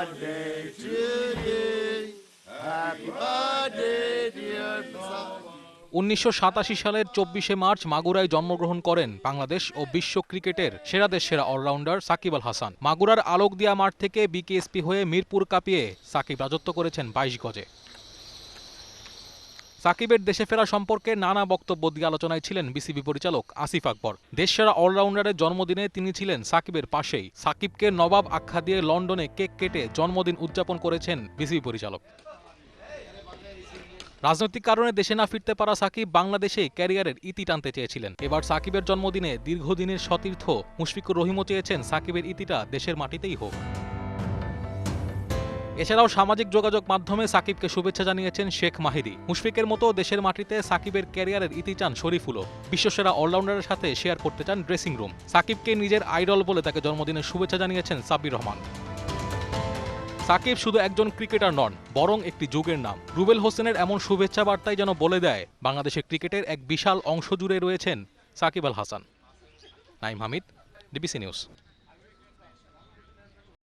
birthday to you. Happy birthday, dear son. 1987 সালের 24শে March মাগুরায় জন্মগ্রহণ করেন বাংলাদেশ ও বিশ্ব ক্রিকেটের সেরাদের সেরা অলরাউন্ডার সাকিব আল হাসান। মাগুরার আলোকদিয়া মাঠ থেকে বিকেএসপি হয়ে মিরপুর কাঁপিয়ে সাকিব রাজত্ব করেছেন 22 গজে। সাকিবের দেশে ফেরা সম্পর্কে নানা বক্তব্য দিয়ে আলোচনায় ছিলেন বিসিবি পরিচালক আসিফ আকবর। দেশসেরা অলরাউন্ডারের জন্মদিনে তিনি ছিলেন সাকিবের পাশেই। সাকিবকে নবাব আখ্যা দিয়ে লন্ডনে কেক কেটে জন্মদিন উদযাপন করেছেন বিসিবি পরিচালক। রাজনৈতিক কারণে দেশে না ফিরতে পারা সাকিব বাংলাদেশেই ক্যারিয়ারের ইতি টানতে চেয়েছিলেন। এবার সাকিবের জন্মদিনে দীর্ঘদিনের সতীর্থ মুশফিকুর রহিমও চেয়েছেন সাকিবের ইতিটা দেশের মাটিতেই হোক। এছাড়াও সামাজিক যোগাযোগ মাধ্যমে সাকিবকে শুভেচ্ছা জানিয়েছেন শেখ মাহিদি। মুশফিকের মতো দেশের মাটিতে সাকিবের ক্যারিয়ারের ইতি চান শরীফুলও। বিশ্বসেরা অলরাউন্ডারের সাথে শেয়ার করতে চান ড্রেসিং রুম। সাকিবকে নিজের আইডল বলে তাকে জন্মদিনের শুভেচ্ছা জানিয়েছেন সাব্বির রহমান। সাকিব শুধু একজন ক্রিকেটার নন, বরং একটি যুগের নাম। রুবেল হোসেনের এমন শুভেচ্ছা বার্তাই যেন বলে দেয় বাংলাদেশের ক্রিকেটের এক বিশাল অংশ জুড়ে রয়েছেন সাকিব আল হাসান। Naim Hamid, DBC news.